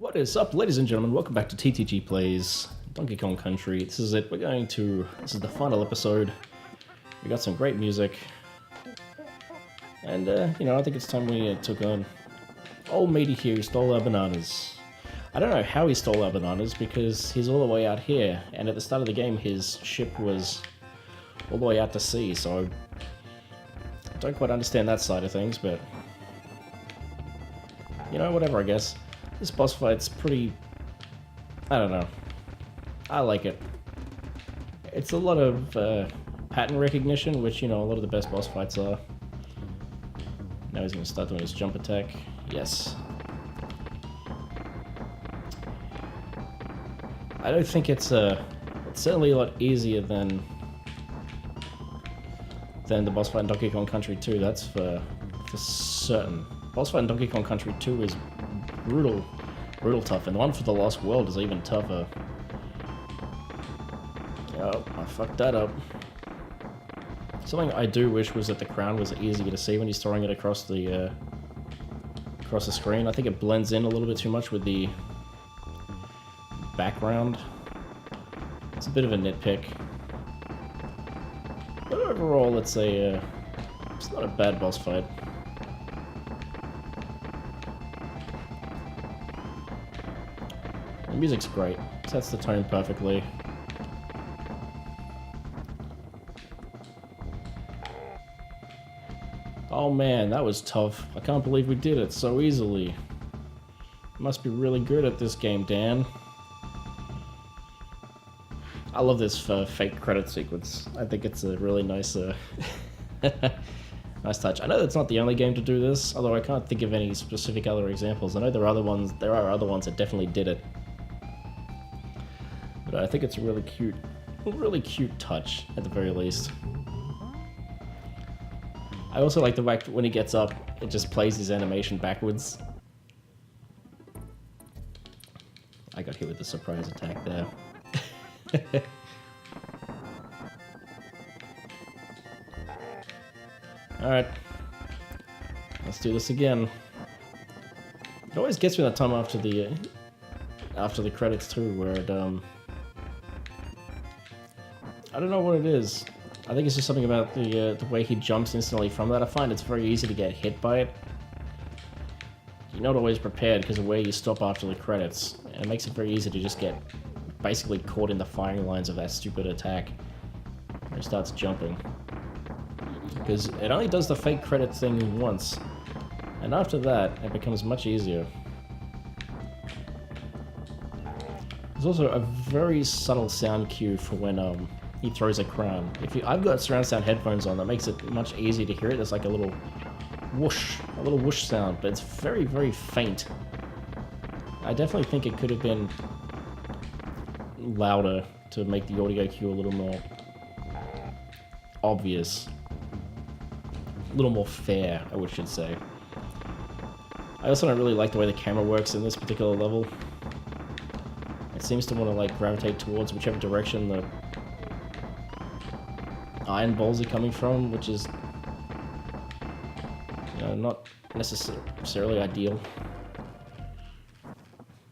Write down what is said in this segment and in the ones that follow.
What is up, ladies and gentlemen? Welcome back to TTG Plays Donkey Kong Country. This is it. This is the final episode. We got some great music. And, I think it's time we took on old matey here who stole our bananas. I don't know how he stole our bananas because he's all the way out here. And at the start of the game, his ship was all the way out to sea, so I don't quite understand that side of things, but whatever, I guess. This boss fight's pretty... I don't know. I like it. It's a lot of pattern recognition, which, a lot of the best boss fights are. Now he's going to start doing his jump attack. Yes. I don't think it's certainly a lot easier than the boss fight in Donkey Kong Country 2, that's for certain. Boss fight in Donkey Kong Country 2 is brutal tough, and the one for the Lost World is even tougher. Oh, I fucked that up. Something I do wish was that the crown was easier to see when he's throwing it across the screen. I think it blends in a little bit too much with the background. It's a bit of a nitpick. But overall, it's not a bad boss fight. The music's great. Sets the tone perfectly. Oh man, that was tough. I can't believe we did it so easily. You must be really good at this game, Dan. I love this fake credit sequence. I think it's a really nice nice touch. I know it's not the only game to do this, although I can't think of any specific other examples. I know there are other ones that definitely did it. But I think it's a really cute touch, at the very least. I also like the fact when he gets up, it just plays his animation backwards. I got hit with the surprise attack there. Alright. Let's do this again. It always gets me that time after the credits too, where it, I don't know what it is. I think it's just something about the way he jumps instantly from that. I find it's very easy to get hit by it. You're not always prepared because of where you stop after the credits. And it makes it very easy to just get basically caught in the firing lines of that stupid attack when he starts jumping. Because it only does the fake credit thing once. And after that, it becomes much easier. There's also a very subtle sound cue for when he throws a crown. I've got surround sound headphones on, that makes it much easier to hear it. There's like a little whoosh sound, but it's very, very faint. I definitely think it could have been louder to make the audio cue a little more obvious. A little more fair, I should say. I also don't really like the way the camera works in this particular level. It seems to want to gravitate towards whichever direction the iron balls are coming from, which is not necessarily ideal.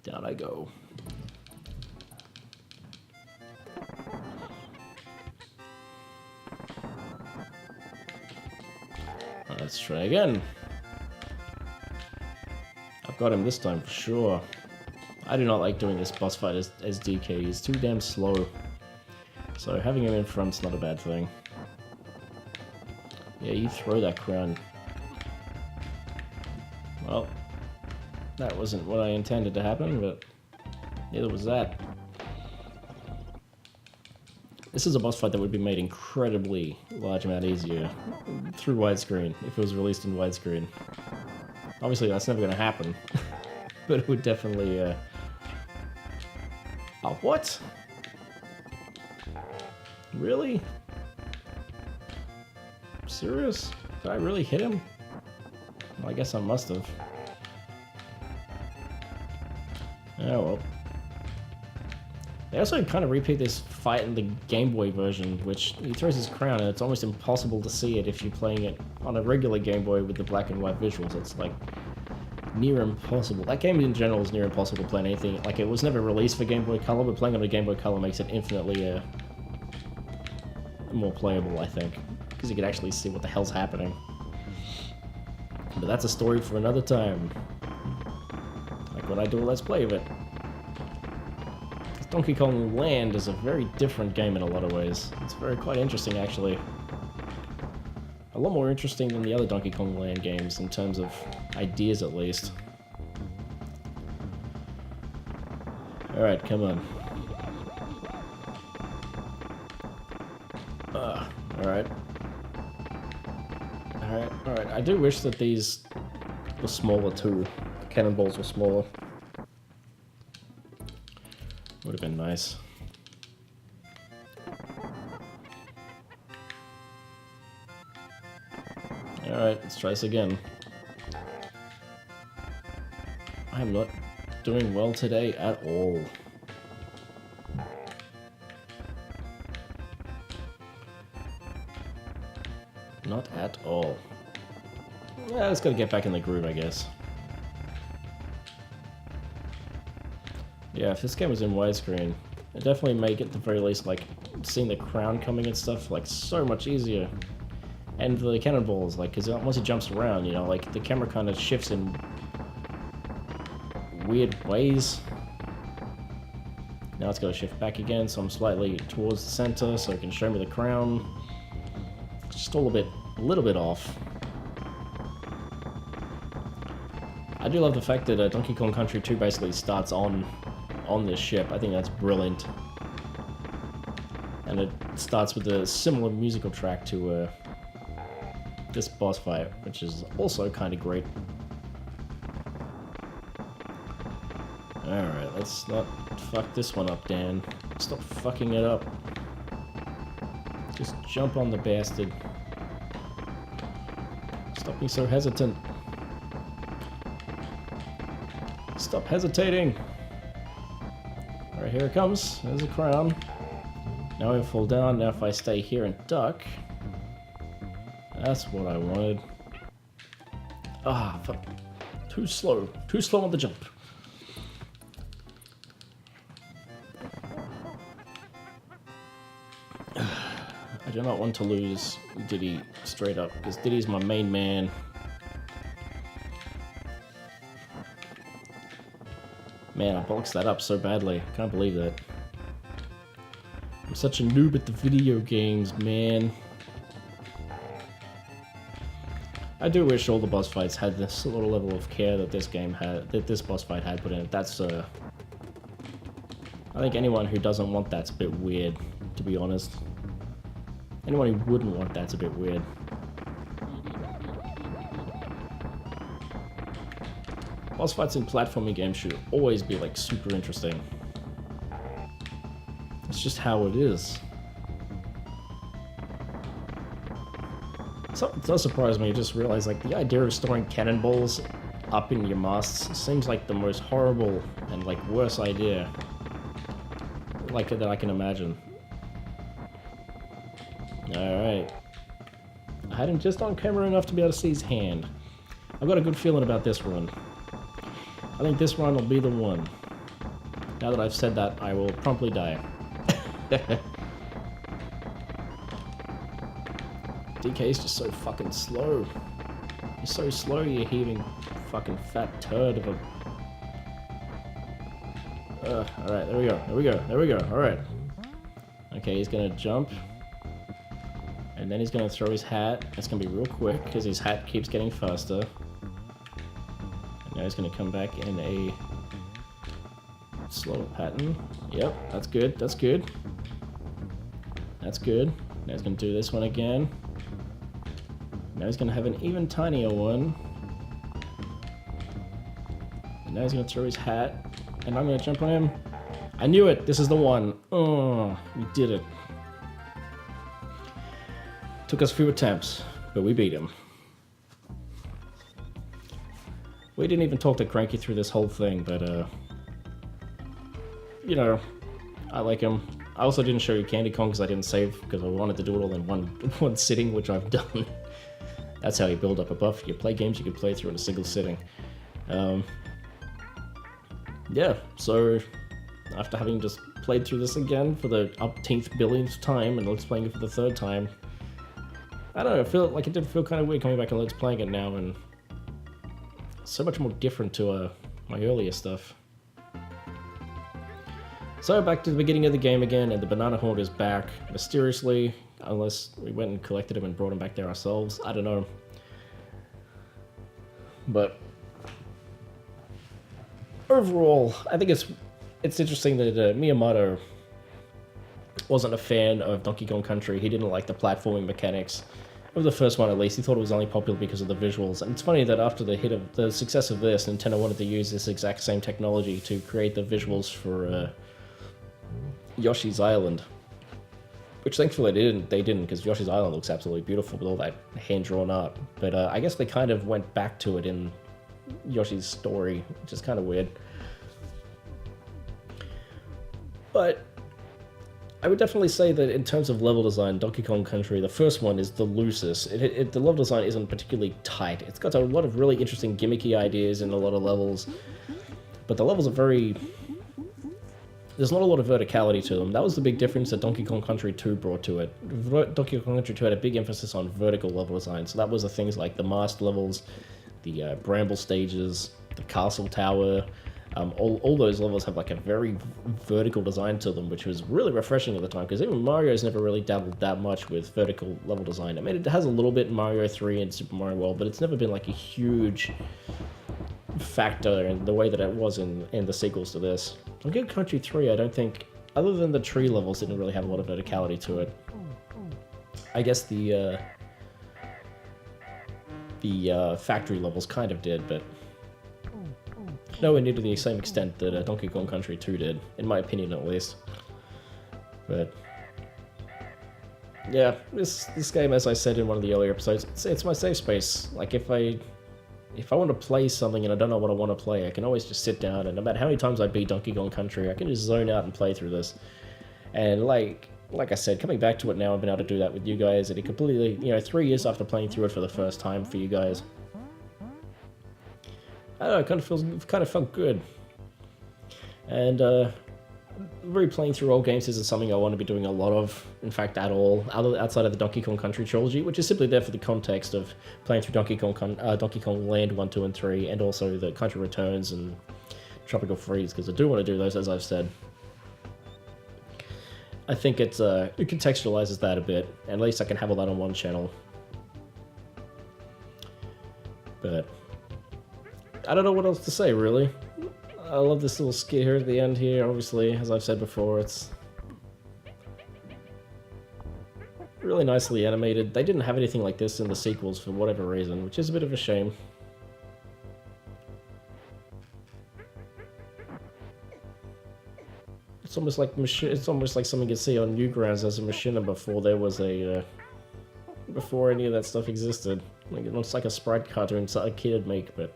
Down I go. Let's try again. I've got him this time for sure. I do not like doing this boss fight as DK. He's too damn slow. So having him in front's not a bad thing. Yeah, you throw that crown. Well, that wasn't what I intended to happen, but neither was that. This is a boss fight that would be made incredibly large amount easier through widescreen, if it was released in widescreen. Obviously that's never going to happen, but it would definitely... Oh, what? Really? Serious? Did I really hit him? Well, I guess I must have. Oh well. They also kind of repeat this fight in the Game Boy version, which he throws his crown and it's almost impossible to see it if you're playing it on a regular Game Boy with the black and white visuals. It's like near impossible. That game in general is near impossible to play on anything. Like, it was never released for Game Boy Color, but playing on a Game Boy Color makes it infinitely more playable, I think. Because you can actually see what the hell's happening. But that's a story for another time. Like when I do a Let's Play of it. Donkey Kong Land is a very different game in a lot of ways. It's quite interesting, actually. A lot more interesting than the other Donkey Kong Land games, in terms of ideas at least. Alright, come on. Alright. Alright. I do wish that these were smaller too. The cannonballs were smaller. Would have been nice. Alright, let's try this again. I am not doing well today at all. Not at all. Yeah, I just gotta get back in the groove, I guess. Yeah, if this game was in widescreen, it'd definitely make it, at the very least, like, seeing the crown coming and stuff, like, so much easier. And the cannonballs, like, because once it jumps around, you know, like, the camera kind of shifts in weird ways. Now it's got to shift back again, so I'm slightly towards the center, so it can show me the crown. It's just all a little bit off. I do love the fact that Donkey Kong Country 2 basically starts on this ship. I think that's brilliant. And it starts with a similar musical track to this boss fight, which is also kind of great. Alright, let's not fuck this one up, Dan. Stop fucking it up. Just jump on the bastard. Stop being so hesitant. Stop hesitating. Alright, here it comes. There's a crown. Now I fall down. Now if I stay here and duck. That's what I wanted. Ah, fuck. Too slow. Too slow on the jump. I do not want to lose Diddy straight up, because Diddy's my main man. Man, I boxed that up so badly. I can't believe that. I'm such a noob at the video games, man. I do wish all the boss fights had this little level of care that this game had, that this boss fight had put in it. That's, I think anyone who doesn't want that's a bit weird, to be honest. Anyone who wouldn't want that's a bit weird. Boss fights in platforming games should always be, like, super interesting. It's just how it is. So, it does surprise me, you just realize, like, the idea of storing cannonballs up in your masts seems like the most horrible and, like, worst idea, like, that I can imagine. Alright. I had him just on camera enough to be able to see his hand. I've got a good feeling about this run. I think this run will be the one. Now that I've said that, I will promptly die. DK's just so fucking slow. You're so slow, you heaving fucking fat turd of a... alright, there we go, there we go, there we go, alright. Okay, he's gonna jump. And then he's gonna throw his hat. It's gonna be real quick, because his hat keeps getting faster. And now he's gonna come back in a slower pattern. Yep, that's good, that's good. That's good. Now he's gonna do this one again. Now he's gonna have an even tinier one. And now he's gonna throw his hat. And I'm gonna jump on him. I knew it! This is the one! Oh, we did it. Took us a few attempts, but we beat him. We didn't even talk to Cranky through this whole thing, but you know, I like him. I also didn't show you Candy Kong because I didn't save, because I wanted to do it all in one sitting, which I've done. That's how you build up a buff. You play games you can play through in a single sitting. Yeah, so after having just played through this again for the upteenth billionth time and Let's playing it for the third time, I don't know, I feel like it did feel kind of weird coming back and Let's playing it now, and so much more different to my earlier stuff. So back to the beginning of the game again, and the banana horn is back, mysteriously, unless we went and collected him and brought him back there ourselves, I don't know. But overall, I think it's interesting that Miyamoto wasn't a fan of Donkey Kong Country. He didn't like the platforming mechanics of the first one, at least. He thought it was only popular because of the visuals. And it's funny that after the success of this, Nintendo wanted to use this exact same technology to create the visuals for Yoshi's Island, which thankfully they didn't, because Yoshi's Island looks absolutely beautiful with all that hand-drawn art. But I guess they kind of went back to it in Yoshi's story, which is kind of weird. But I would definitely say that in terms of level design, Donkey Kong Country, the first one, is the loosest. The level design isn't particularly tight. It's got a lot of really interesting gimmicky ideas in a lot of levels, but the levels are very... There's not a lot of verticality to them. That was the big difference that Donkey Kong Country 2 brought to it. Donkey Kong Country 2 had a big emphasis on vertical level design, so that was the things like the masked levels, the bramble stages, the castle tower. All those levels have like a very vertical design to them, which was really refreshing at the time, because even Mario's never really dabbled that much with vertical level design. I mean, it has a little bit in Mario 3 and Super Mario World, but it's never been like a huge factor in the way that it was in the sequels to this. Donkey Kong Country 3, I don't think, other than the tree levels, didn't really have a lot of verticality to it. I guess the factory levels kind of did, but nowhere near to the same extent that Donkey Kong Country 2 did, in my opinion at least. But yeah, this game, as I said in one of the earlier episodes, it's my safe space. Like, if I want to play something and I don't know what I want to play, I can always just sit down, and no matter how many times I beat Donkey Kong Country, I can just zone out and play through this. And like I said, coming back to it now, I've been able to do that with you guys, and it completely, 3 years after playing through it for the first time for you guys, I don't know, it kind of felt good. And replaying through old games isn't something I want to be doing a lot of, in fact, at all, outside of the Donkey Kong Country trilogy, which is simply there for the context of playing through Donkey Kong Land 1, 2, and 3, and also the Country Returns and Tropical Freeze, because I do want to do those, as I've said. I think it contextualizes that a bit, and at least I can have all that on one channel. But I don't know what else to say, really. I love this little skit here at the end here, obviously, as I've said before, it's really nicely animated. They didn't have anything like this in the sequels for whatever reason, which is a bit of a shame. It's almost like something you'd see on Newgrounds as a machinima before any of that stuff existed. Like, it looks like a sprite cartoon a kid would make, but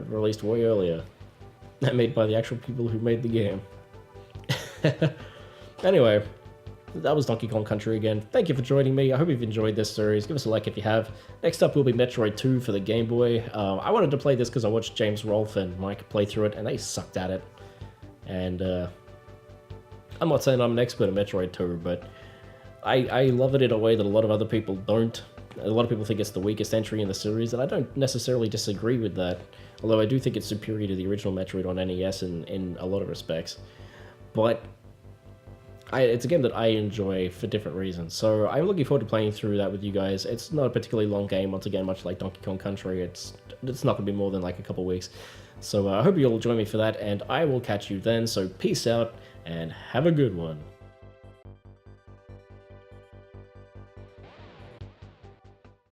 released way earlier. Made by the actual people who made the game. Anyway, that was Donkey Kong Country again. Thank you for joining me. I hope you've enjoyed this series. Give us a like if you have. Next up will be Metroid 2 for the Game Boy. I wanted to play this because I watched James Rolfe and Mike play through it, and they sucked at it. And I'm not saying I'm an expert at Metroid 2, but I love it in a way that a lot of other people don't. A lot of people think it's the weakest entry in the series, and I don't necessarily disagree with that. Although I do think it's superior to the original Metroid on NES in a lot of respects. But it's a game that I enjoy for different reasons. So I'm looking forward to playing through that with you guys. It's not a particularly long game, once again, much like Donkey Kong Country. It's not going to be more than like a couple weeks. So I hope you'll join me for that, and I will catch you then. So peace out, and have a good one.